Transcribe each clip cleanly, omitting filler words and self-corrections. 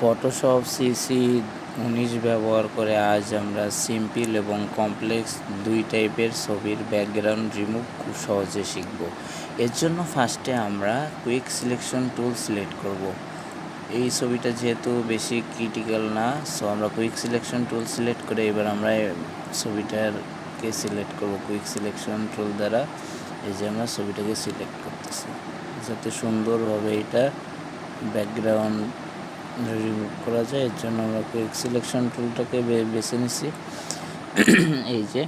Photoshop Cc19 ব্যবহার করে আজ আমরা সিম্পল এবং কমপ্লেক্স দুই টাইপের ছবির ব্যাকগ্রাউন্ড রিমুভ খুব সহজে শিখব। এর জন্য ফার্স্টে আমরা কুইক সিলেকশন টুল সিলেক্ট করব। এই ছবিটা যেহেতু বেশি ক্রিটিক্যাল না, সো আমরা কুইক সিলেকশন টুল সিলেক্ট করে এবার আমরা ছবিটাকে সিলেক্ট করব কুইক সিলেকশন টুল দ্বারা। এই যে আমরা ছবিটাকে সিলেক্ট করতেছি যাতে সুন্দরভাবে এটা ব্যাকগ্রাউন্ড রিমুভ করা যায়। এর জন্য আমরা কুইক সিলেকশন টুলটাকে বেছে নিছি। এই যে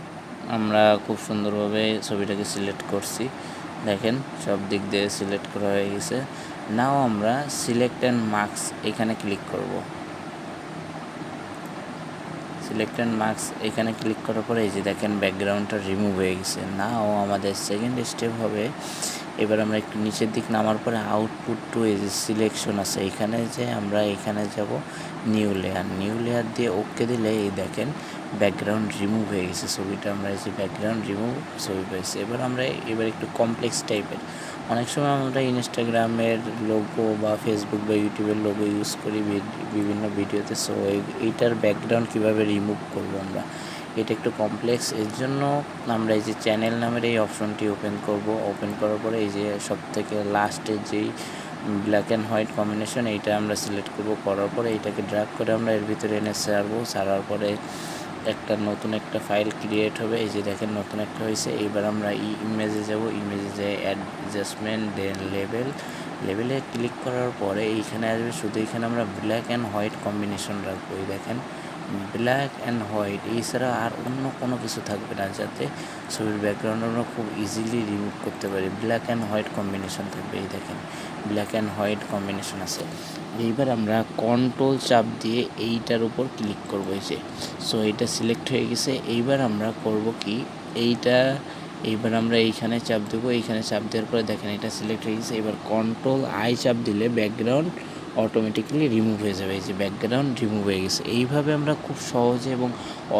আমরা খুব সুন্দরভাবে ছবিটাকে সিলেক্ট করছি, দেখেন সব দিক দিয়ে সিলেক্ট করা হয়ে গেছে। নাও আমরা সিলেক্ট অ্যান্ড মার্কস এখানে ক্লিক করব। সিলেক্ট অ্যান্ড মার্কস এখানে ক্লিক করার পরে এই যে দেখেন ব্যাকগ্রাউন্ডটা রিমুভ হয়ে গেছে। নাও আমাদের সেকেন্ড স্টেপ হবে, এবার আমরা একটু নিচের দিক নামার পরে আউটপুট টু এই যে সিলেকশন আছে এখানে যে আমরা এখানে যাব নিউ লেয়ার দিয়ে ওকে দিলে এই দেখেন ব্যাকগ্রাউন্ড রিমুভ হয়ে গেছে ছবিটা। আমরা এই যে ব্যাকগ্রাউন্ড রিমুভ ছবি পেয়েছি। এবার একটু কমপ্লেক্স টাইপের, অনেক সময় আমরা ইনস্টাগ্রামের লোগো বা ফেসবুক বা ইউটিউবের লোগো ইউজ করি বিভিন্ন ভিডিওতে। সো এইটার ব্যাকগ্রাউন্ড কীভাবে রিমুভ করবো আমরা, এটা একটু কমপ্লেক্স। এর জন্য আমরা এই যে চ্যানেল নামের এই অপশনটি ওপেন করব। ওপেন করার পরে এই যে সব থেকে লাস্টের যেই ব্ল্যাক অ্যান্ড হোয়াইট কম্বিনেশন এইটা আমরা সিলেক্ট করব। করার পরে এইটাকে ড্র্যাগ করে আমরা এর ভিতরে এনে ছাড়ার পরে নতুন একটা ফাইল ক্রিয়েট হবে। এই যে দেখেন নতুন একটা হয়েছে। এইবার আমরা ইমেজে যাব, ইমেজে যে অ্যাডজাস্টমেন্ট দেন লেভেলে ক্লিক করার পরে এইখানে আসবে, শুধু এখানে আমরা ব্ল্যাক অ্যান্ড হোয়াইট কম্বিনেশন রাখবো। এই দেখেন ব্ল্যাক অ্যান্ড হোয়াইট, এছাড়া আর অন্য কোনো কিছু থাকবে না, যাতে ছবির ব্যাকগ্রাউন্ড আমরা খুব ইজিলি রিমুভ করতে পারি। ব্ল্যাক অ্যান্ড হোয়াইট কম্বিনেশন থাকবে। এই দেখেন ব্ল্যাক অ্যান্ড হোয়াইট কম্বিনেশন আছে। এইবার আমরা কন্ট্রোল চাপ দিয়ে এইটার উপর ক্লিক করবো। এই যে সো এটা সিলেক্ট হয়ে গেছে। এইবার আমরা করব কি, এইবার আমরা এইখানে চাপ দেবো। এইখানে চাপ দেওয়ার পরে দেখেন এটা সিলেক্ট হয়ে গেছে। এবার কন্ট্রোল আই চাপ দিলে ব্যাকগ্রাউন্ড অটোমেটিক্যালি রিমুভ হয়ে যাবে। এই যে ব্যাকগ্রাউন্ড রিমুভ হয়ে গেছে। এইভাবে আমরা খুব সহজে এবং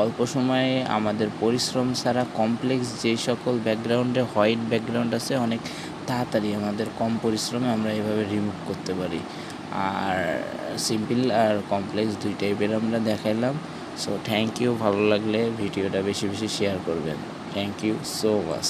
অল্প সময়ে আমাদের পরিশ্রম ছাড়া কমপ্লেক্স যেই সকল ব্যাকগ্রাউন্ডে হোয়াইট ব্যাকগ্রাউন্ড আছে অনেক তাড়াতাড়ি আমাদের কম পরিশ্রমে আমরা এইভাবে রিমুভ করতে পারি। আর সিম্পল আর কমপ্লেক্স দুই টাইপের আমরা দেখাইলাম। সো থ্যাংক ইউ, ভালো লাগলে ভিডিওটা বেশি বেশি শেয়ার করবেন। Thank you so much.